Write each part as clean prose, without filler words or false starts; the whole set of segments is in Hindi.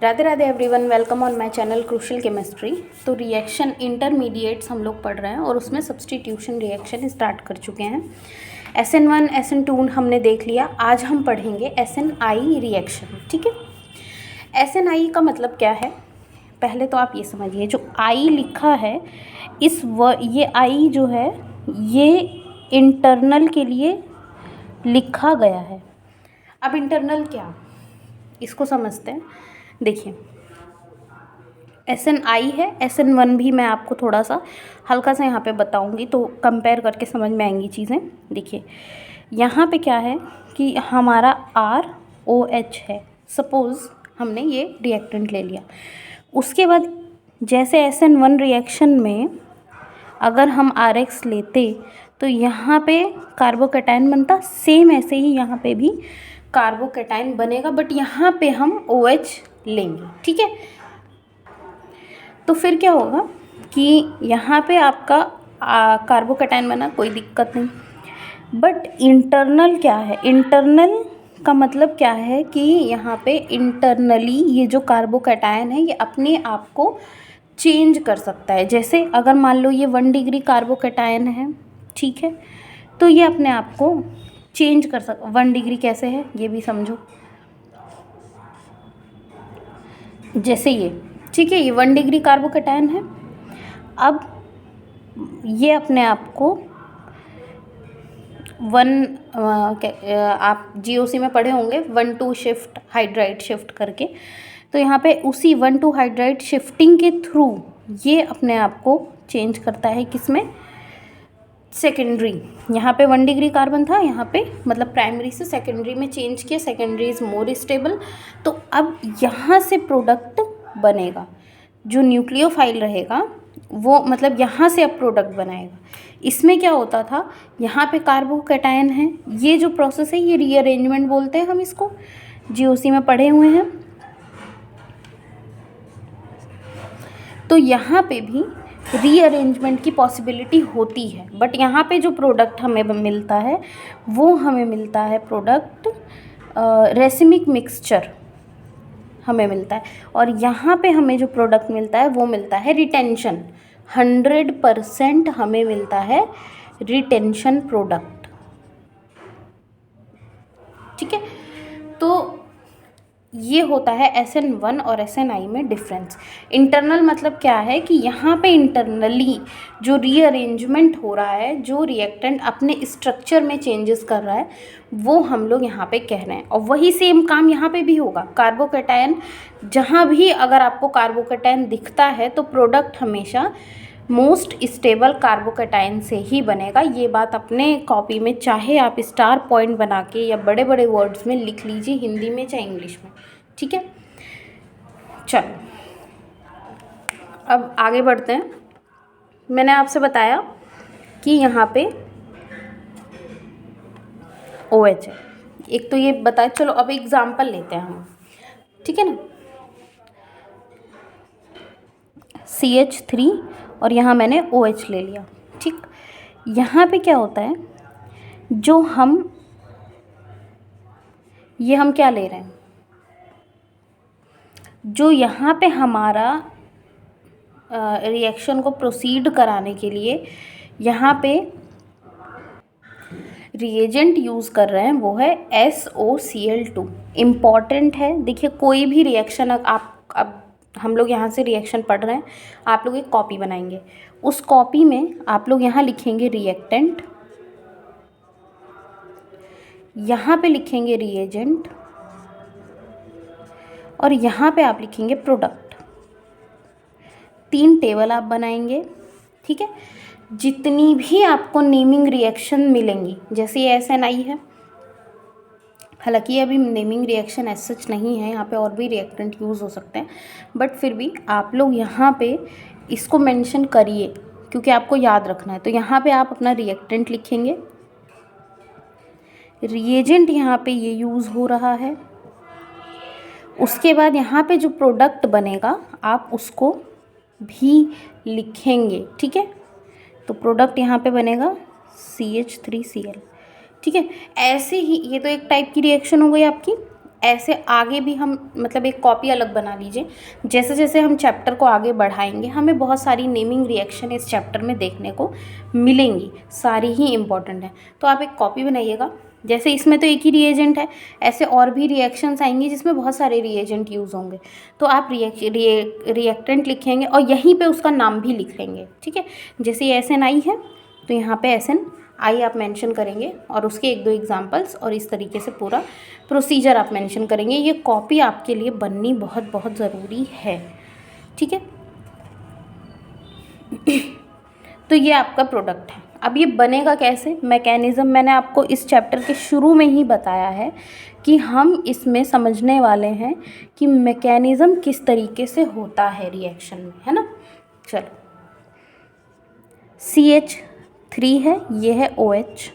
Radhe Radhe everyone, welcome on my channel crucial chemistry. तो रिएक्शन इंटरमीडिएट्स हम लोग पढ़ रहे हैं और उसमें सब्स्टिट्यूशन रिएक्शन स्टार्ट कर चुके हैं। SN1 SN2 हमने देख लिया। आज हम पढ़ेंगे SNI रिएक्शन। ठीक है, SNI का मतलब क्या है पहले तो आप ये समझिए। जो I लिखा है ये I जो है ये इंटरनल के लिए लिखा गया है। अब इंटरनल क्या, इसको समझते हैं। देखिए SNI है, SN1 भी मैं आपको थोड़ा सा हल्का सा यहाँ पे बताऊँगी तो कंपेयर करके समझ में आएंगी चीज़ें। देखिए यहाँ पे क्या है कि हमारा ROH है। सपोज़ हमने ये रिएक्टेंट ले लिया, उसके बाद जैसे SN1 रिएक्शन में अगर हम RX लेते तो यहाँ पे कार्बोकैटायन बनता, सेम ऐसे ही यहाँ पे भी कार्बोकैटायन बनेगा, बट यहाँ पे हम OH लेंगे। ठीक है, तो फिर क्या होगा कि यहाँ पे आपका कार्बोकैटायन बना, कोई दिक्कत नहीं। बट इंटरनल क्या है, इंटरनल का मतलब क्या है कि यहाँ पे इंटरनली ये जो कार्बोकैटायन है ये अपने आप को चेंज कर सकता है। जैसे अगर मान लो ये 1 डिग्री कार्बोकैटायन है, ठीक है, तो ये अपने आप को चेंज कर सकता। 1 डिग्री कैसे है ये भी समझो। जैसे ये, ठीक है, ये 1 डिग्री कार्बोकैटायन है। अब ये अपने आप को आप GOC में पढ़े होंगे 1,2 शिफ्ट हाइड्राइड शिफ्ट करके, तो यहाँ पे उसी 1,2 हाइड्राइड शिफ्टिंग के थ्रू ये अपने आप को चेंज करता है। किसमें? सेकेंडरी। यहाँ पे 1 डिग्री कार्बन था, यहाँ पे मतलब प्राइमरी से सेकेंडरी में चेंज किया। Secondary is more stable. तो अब यहाँ से प्रोडक्ट बनेगा, जो न्यूक्लियोफाइल रहेगा वो मतलब यहाँ से अब प्रोडक्ट बनाएगा। इसमें क्या होता था, यहाँ पे कार्बोकैटायन है, ये जो प्रोसेस है ये रीअरेंजमेंट बोलते हैं हम इसको, GOC में पढ़े हुए हैं। तो यहाँ पे भी रीअरेंजमेंट की पॉसिबिलिटी होती है, बट यहाँ पे जो प्रोडक्ट हमें मिलता है वो हमें मिलता है प्रोडक्ट रेसिमिक मिक्सचर हमें मिलता है। और यहाँ पे हमें जो प्रोडक्ट मिलता है वो मिलता है रिटेंशन। 100% हमें मिलता है रिटेंशन प्रोडक्ट। ठीक है, तो ये होता है SN1 और SNI में डिफरेंस। इंटरनल मतलब क्या है कि यहाँ पे इंटरनली जो रीअरेंजमेंट हो रहा है, जो रिएक्टेंट अपने स्ट्रक्चर में चेंजेस कर रहा है, वो हम लोग यहाँ पे कह रहे हैं। और वही सेम काम यहाँ पे भी होगा। कार्बोकैटायन जहाँ भी अगर आपको कार्बोकैटायन दिखता है तो प्रोडक्ट हमेशा मोस्ट स्टेबल कार्बोकैटायन से ही बनेगा। ये बात अपने कॉपी में चाहे आप स्टार पॉइंट बना के या बड़े बड़े वर्ड्स में लिख लीजिए, हिंदी में चाहे इंग्लिश में। ठीक है, चलो अब आगे बढ़ते हैं। मैंने आपसे बताया कि यहाँ पे OH है, एक तो ये बताया। चलो अब एग्जाम्पल लेते हैं हम, ठीक है ना। CH3 और यहाँ मैंने OH ले लिया। ठीक, यहाँ पे क्या होता है, जो हम क्या ले रहे हैं, जो यहाँ पे हमारा रिएक्शन को प्रोसीड कराने के लिए यहाँ पे रिएजेंट यूज़ कर रहे हैं वो है SOCl2। इम्पॉर्टेंट है। देखिए कोई भी रिएक्शन अब हम लोग यहाँ से रिएक्शन पढ़ रहे हैं, आप लोग एक कॉपी बनाएंगे, उस कॉपी में आप लोग यहाँ लिखेंगे रिएक्टेंट, यहाँ पे लिखेंगे रिएजेंट और यहाँ पे आप लिखेंगे प्रोडक्ट। 3 टेबल आप बनाएंगे। ठीक है, जितनी भी आपको नेमिंग रिएक्शन मिलेंगी, जैसे ये SNI है, हालांकि अभी नेमिंग रिएक्शन एज सच नहीं है, यहाँ पे और भी रिएक्टेंट यूज़ हो सकते हैं, बट फिर भी आप लोग यहाँ पे इसको मेंशन करिए क्योंकि आपको याद रखना है। तो यहाँ पे आप अपना रिएक्टेंट लिखेंगे, रिएजेंट यहाँ पे ये यूज़ हो रहा है, उसके बाद यहाँ पे जो प्रोडक्ट बनेगा आप उसको भी लिखेंगे। ठीक है, तो प्रोडक्ट यहाँ पे बनेगा CH3Cl। ठीक है, ऐसे ही ये तो एक टाइप की रिएक्शन हो गई आपकी ऐसे आगे भी हम मतलब एक कॉपी अलग बना लीजिए। जैसे जैसे हम चैप्टर को आगे बढ़ाएंगे हमें बहुत सारी नेमिंग रिएक्शन इस चैप्टर में देखने को मिलेंगी, सारी ही इम्पॉर्टेंट है। तो आप एक कॉपी बनाइएगा। जैसे इसमें तो एक ही रिएजेंट है, ऐसे और भी रिएक्शंस आएंगी जिसमें बहुत सारे रिएजेंट यूज़ होंगे। तो आप रिएक्टेंट लिखेंगे और यहीं पे उसका नाम भी लिख लेंगे, ठीक है। जैसे ये SNI है तो यहाँ पे SNI आप मेंशन करेंगे और उसके 1-2 एग्जांपल्स और इस तरीके से पूरा प्रोसीजर आप मेंशन करेंगे। ये कॉपी आपके लिए बननी बहुत बहुत ज़रूरी है, ठीक है। तो ये आपका प्रोडक्ट है। अब ये बनेगा कैसे, मैकेनिज़्म मैंने आपको इस चैप्टर के शुरू में ही बताया है कि हम इसमें समझने वाले हैं कि मैकेनिज़्म किस तरीके से होता है रिएक्शन में, है ना। चलो, CH3 है, ये है OH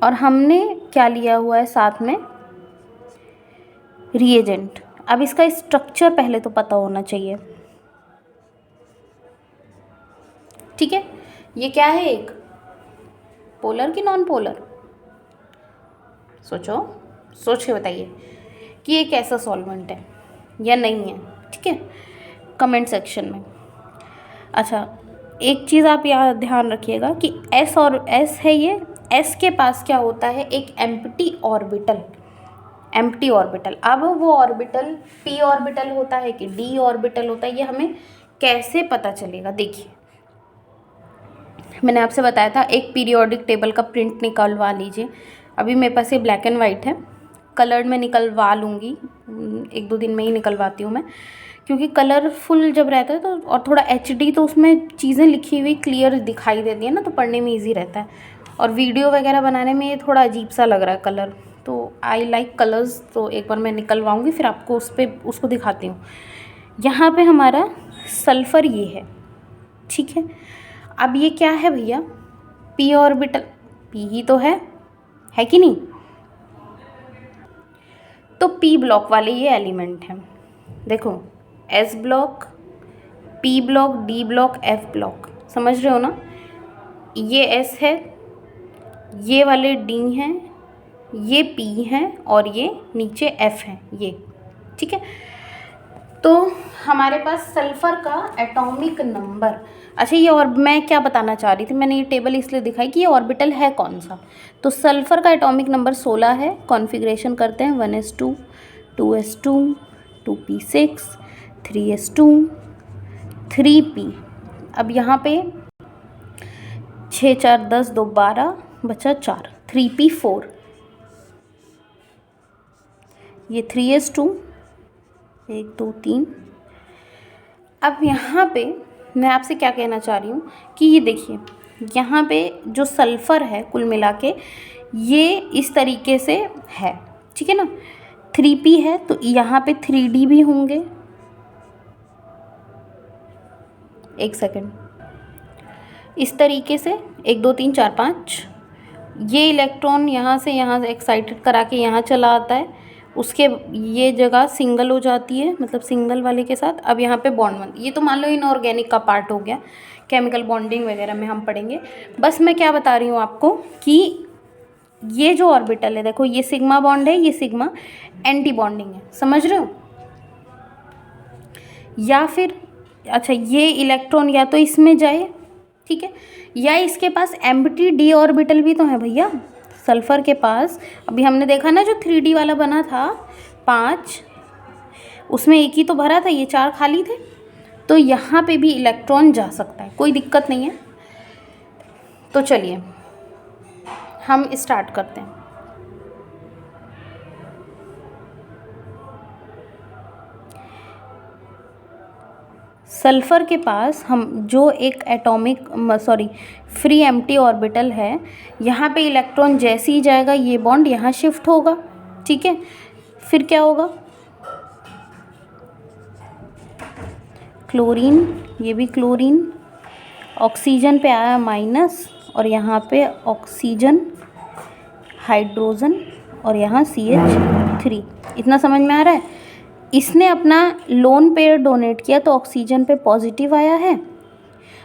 और हमने क्या लिया हुआ है साथ में, रिएजेंट। अब इसका स्ट्रक्चर पहले तो पता होना चाहिए, ठीक है। ये क्या है, एक पोलर की नॉन पोलर, सोचो, सोच के बताइए कि ये कैसा सॉल्वेंट है या नहीं है, ठीक है, कमेंट सेक्शन में। अच्छा, एक चीज़ आप यहाँ ध्यान रखिएगा कि S और S है, ये S के पास क्या होता है, एक एम्प्टी ऑर्बिटल, एम्प्टी ऑर्बिटल। अब वो ऑर्बिटल p ऑर्बिटल होता है कि d ऑर्बिटल होता है, ये हमें कैसे पता चलेगा। देखिए, मैंने आपसे बताया था एक पीरियोडिक टेबल का प्रिंट निकलवा लीजिए। अभी मेरे पास ये ब्लैक एंड वाइट है, कलर्ड में निकलवा लूँगी, 1-2 दिन में ही निकलवाती हूँ मैं, क्योंकि कलरफुल जब रहता है तो और थोड़ा HD तो उसमें चीज़ें लिखी हुई क्लियर दिखाई देती है ना, तो पढ़ने में ईजी रहता है। और वीडियो वगैरह बनाने में ये थोड़ा अजीब सा लग रहा है कलर, तो आई लाइक कलर्स। तो एक बार मैं निकलवाऊँगी फिर आपको उसको दिखाती हूँ। यहाँ पे हमारा सल्फ़र ये है, ठीक है। अब ये क्या है भैया, p ऑर्बिटल, p ही तो है कि नहीं। तो p ब्लॉक वाले ये एलिमेंट हैं, देखो, S block, P block, D block, F block, समझ रहे हो ना। ये S है, ये वाले D हैं, ये P हैं और ये नीचे F हैं, ये, ठीक है। तो हमारे पास सल्फ़र का एटॉमिक नंबर, अच्छा ये, और मैं क्या बताना चाह रही थी, मैंने ये टेबल इसलिए दिखाई कि ये ऑर्बिटल है कौन सा। तो सल्फ़र का एटॉमिक नंबर 16 है। कॉन्फ़िगरेशन करते हैं 1s2, 2s2, 2p6, 3s2, 3p। अब यहाँ पे 6 4 10 2 12 बचा 4, 3p4, ये 3s2, 1 2 3। अब यहाँ पे मैं आपसे क्या कहना चाह रही हूँ कि ये देखिए, यहाँ पे जो सल्फ़र है कुल मिला के ये इस तरीके से है, ठीक है ना। 3p है तो यहाँ पे 3d भी होंगे, एक सेकेंड, इस तरीके से 1 2 3 4 5। ये इलेक्ट्रॉन यहाँ से एक्साइटेड करा के यहाँ चला आता है, उसके ये जगह सिंगल हो जाती है, मतलब सिंगल वाले के साथ। अब यहाँ पे बॉन्ड बन, ये तो मान लो इनऑर्गेनिक का पार्ट हो गया, केमिकल बॉन्डिंग वगैरह में हम पढ़ेंगे। बस मैं क्या बता रही हूँ आपको कि ये जो ऑर्बिटल है, देखो ये सिग्मा बॉन्ड है, ये सिग्मा एंटी बॉन्डिंग है, समझ रहे हो। या फिर अच्छा, ये इलेक्ट्रॉन या तो इसमें जाए, ठीक है, या इसके पास एम्प्टी d ऑर्बिटल भी तो है भैया सल्फ़र के पास। अभी हमने देखा ना जो 3d वाला बना था 5, उसमें एक ही तो भरा था, ये 4 खाली थे। तो यहाँ पे भी इलेक्ट्रॉन जा सकता है, कोई दिक्कत नहीं है। तो चलिए हम स्टार्ट करते हैं। सल्फ़र के पास हम जो एक फ्री एम्प्टी ऑर्बिटल है, यहाँ पे इलेक्ट्रॉन जैसे ही जाएगा ये बॉन्ड यहाँ शिफ्ट होगा, ठीक है। फिर क्या होगा, क्लोरीन, ये भी क्लोरीन, ऑक्सीजन पे आया माइनस और यहाँ पे ऑक्सीजन, हाइड्रोजन और यहाँ CH3। इतना समझ में आ रहा है। इसने अपना लोन पेयर डोनेट किया तो ऑक्सीजन पे पॉजिटिव आया है।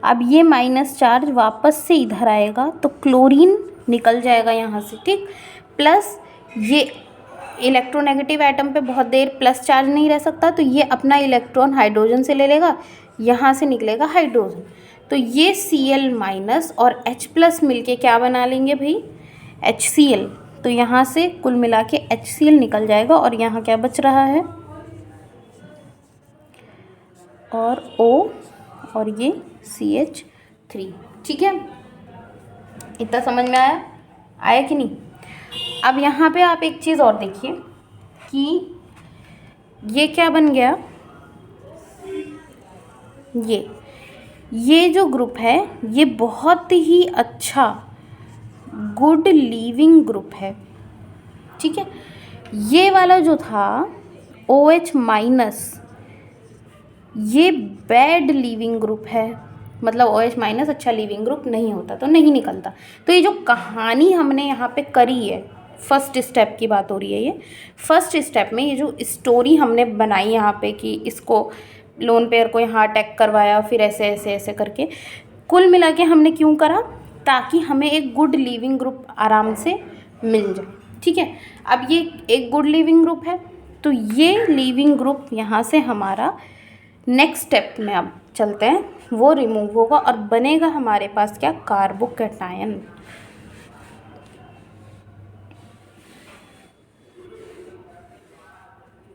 अब ये माइनस चार्ज वापस से इधर आएगा तो क्लोरीन निकल जाएगा यहाँ से, ठीक। प्लस ये इलेक्ट्रोनेगेटिव एटम पे बहुत देर प्लस चार्ज नहीं रह सकता, तो ये अपना इलेक्ट्रॉन हाइड्रोजन से ले लेगा, यहाँ से निकलेगा हाइड्रोजन। तो ये Cl माइनस और H प्लस मिलके क्या बना लेंगे भाई, HCl। तो यहाँ से कुल मिला के HCl निकल जाएगा और यहाँ क्या बच रहा है, और O और ये CH3। ठीक है, इतना समझ में आया कि नहीं। अब यहाँ पे आप एक चीज़ और देखिए कि ये क्या बन गया, ये जो ग्रुप है ये बहुत ही अच्छा गुड लीविंग ग्रुप है। ठीक है, ये वाला जो था OH माइनस, ये बैड लीविंग ग्रुप है, मतलब OH माइनस अच्छा लीविंग ग्रुप नहीं होता, तो नहीं निकलता। तो ये जो कहानी हमने यहाँ पे करी है, फर्स्ट स्टेप की बात हो रही है, ये फर्स्ट स्टेप में ये जो स्टोरी हमने बनाई यहाँ पे कि इसको लोन पेयर को यहाँ अटैक करवाया, फिर ऐसे ऐसे ऐसे करके, कुल मिला के हमने क्यों करा, ताकि हमें एक गुड लीविंग ग्रुप आराम से मिल जाए। ठीक है, अब ये एक गुड लीविंग ग्रुप है, तो ये लीविंग ग्रुप यहाँ से हमारा नेक्स्ट स्टेप में अब चलते हैं, वो रिमूव होगा और बनेगा हमारे पास क्या, कार्बोकैटायन।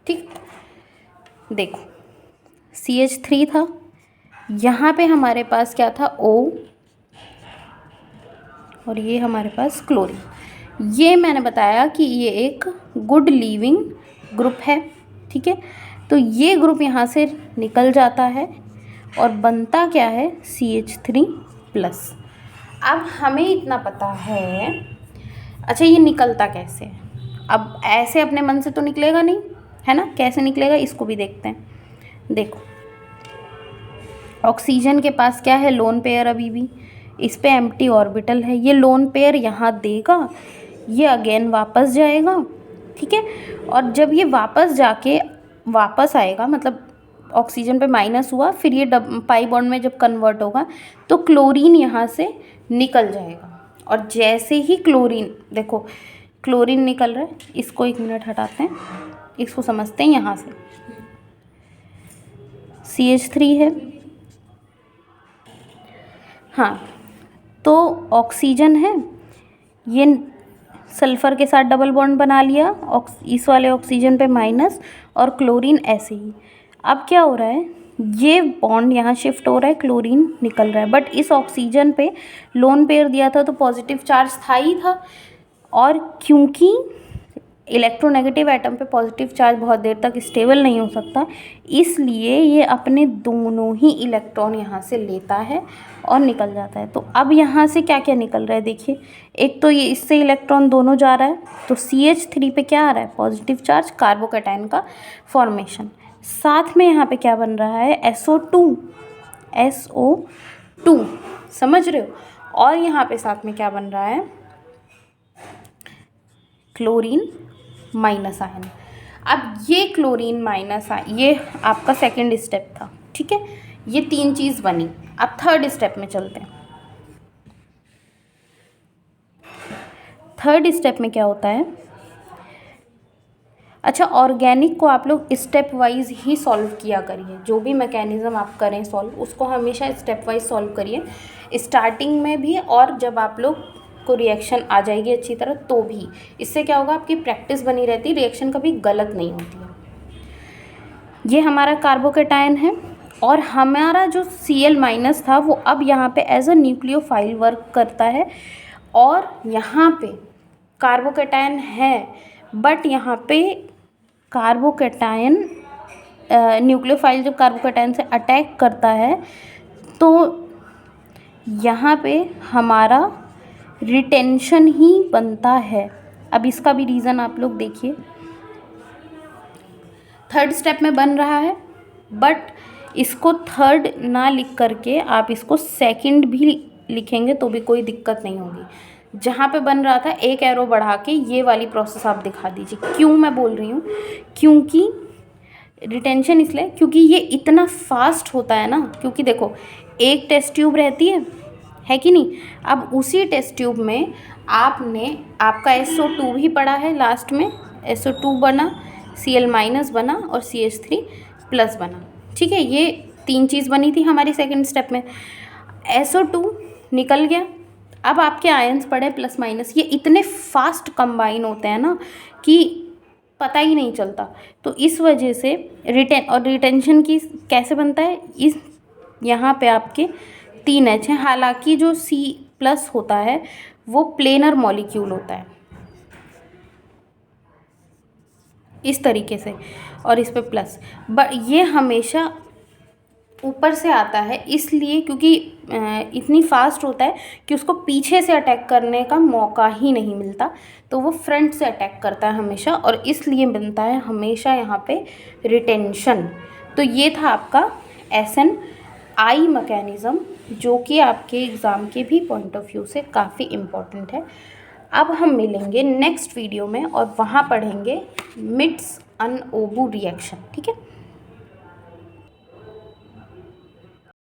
ठीक, देखो CH3 था, यहाँ पे हमारे पास क्या था, O, और ये हमारे पास क्लोरीन। ये मैंने बताया कि ये एक गुड लीविंग ग्रुप है। ठीक है, तो ये ग्रुप यहाँ से निकल जाता है और बनता क्या है, CH3 प्लस। अब हमें इतना पता है, अच्छा ये निकलता कैसे है, अब ऐसे अपने मन से तो निकलेगा नहीं, है ना, कैसे निकलेगा इसको भी देखते हैं। देखो ऑक्सीजन के पास क्या है, लोन पेयर, अभी भी इस पे एम्प्टी ऑर्बिटल है, ये लोन पेयर यहाँ देगा, ये अगेन वापस जाएगा। ठीक है, और जब ये वापस आएगा, मतलब ऑक्सीजन पे माइनस हुआ, फिर ये पाई बॉन्ड में जब कन्वर्ट होगा तो क्लोरीन यहाँ से निकल जाएगा। और जैसे ही क्लोरीन, देखो क्लोरीन निकल रहा है, इसको एक मिनट हटाते हैं, इसको समझते हैं। यहाँ से CH3 है, हाँ, तो ऑक्सीजन है, ये सल्फ़र के साथ डबल बॉन्ड बना लिया, इस वाले ऑक्सीजन पे माइनस, और क्लोरीन ऐसे ही। अब क्या हो रहा है, ये बॉन्ड यहाँ शिफ्ट हो रहा है, क्लोरीन निकल रहा है, बट इस ऑक्सीजन पे लोन पेयर दिया था तो पॉजिटिव चार्ज था ही था, और क्योंकि इलेक्ट्रोनेगेटिव एटम पे पॉजिटिव चार्ज बहुत देर तक स्टेबल नहीं हो सकता, इसलिए ये अपने दोनों ही इलेक्ट्रॉन यहाँ से लेता है और निकल जाता है। तो अब यहाँ से क्या क्या निकल रहा है, देखिए, एक तो ये इससे इलेक्ट्रॉन दोनों जा रहा है, तो CH3 पे क्या आ रहा है, पॉजिटिव चार्ज, कार्बोकैटायन का फॉर्मेशन। साथ में यहाँ पे क्या बन रहा है, SO2, समझ रहे हो, और यहाँ पे साथ में क्या बन रहा है, क्लोरीन माइनस आयन। अब ये क्लोरीन माइनस आयन, ये आपका सेकंड स्टेप था। ठीक है, ये 3 चीज़ बनी। अब थर्ड स्टेप में चलते हैं। थर्ड स्टेप में क्या होता है, अच्छा ऑर्गेनिक को आप लोग स्टेप वाइज ही सॉल्व किया करिए, जो भी मैकेनिज़्म आप करें सॉल्व, उसको हमेशा स्टेप वाइज सॉल्व करिए, स्टार्टिंग में भी, और जब आप लोग को रिएक्शन आ जाएगी अच्छी तरह तो भी। इससे क्या होगा, आपकी प्रैक्टिस बनी रहती है, रिएक्शन कभी गलत नहीं होती है। ये हमारा कार्बोकैटायन है, और हमारा जो Cl माइनस था वो अब यहाँ पे एज अ न्यूक्लियोफाइल वर्क करता है, और यहाँ पे कार्बोकैटायन है, बट यहाँ पे कार्बोकैटायन न्यूक्लियोफाइल जब कार्बोकैटायन से अटैक करता है तो यहाँ पे हमारा रिटेंशन ही बनता है। अब इसका भी रीज़न आप लोग देखिए, थर्ड स्टेप में बन रहा है, बट इसको थर्ड ना लिख करके आप इसको सेकंड भी लिखेंगे तो भी कोई दिक्कत नहीं होगी। जहाँ पे बन रहा था एक एरो बढ़ा के ये वाली प्रोसेस आप दिखा दीजिए। क्यों मैं बोल रही हूँ, क्योंकि रिटेंशन इसलिए क्योंकि ये इतना फास्ट होता है ना, क्योंकि देखो एक टेस्ट ट्यूब रहती है कि नहीं। अब उसी टेस्ट ट्यूब में आपका SO2 भी पड़ा है लास्ट में, SO2 बना, Cl माइनस बना और CH3 प्लस बना। ठीक है, ये 3 चीज़ बनी थी हमारी सेकंड स्टेप में। SO2 निकल गया, अब आपके आयंस पड़े प्लस माइनस। ये इतने फास्ट कंबाइन होते हैं ना कि पता ही नहीं चलता। तो इस वजह से रिटेंशन की कैसे बनता है, इस यहाँ पे आपके 3 H हैं। हालांकि जो C प्लस होता है वो प्लेनर मॉलिक्यूल होता है इस तरीके से, और इस पे प्लस, ये हमेशा ऊपर से आता है, इसलिए क्योंकि इतनी फास्ट होता है कि उसको पीछे से अटैक करने का मौका ही नहीं मिलता, तो वो फ्रंट से अटैक करता है हमेशा, और इसलिए बनता है हमेशा यहाँ पे रिटेंशन। तो ये था आपका SNI मैकेनिज़्म, जो कि आपके एग्ज़ाम के भी पॉइंट ऑफ व्यू से काफ़ी इम्पोर्टेंट है। अब हम मिलेंगे नेक्स्ट वीडियो में और वहाँ पढ़ेंगे मिट्स अनओबू रिएक्शन। ठीक है।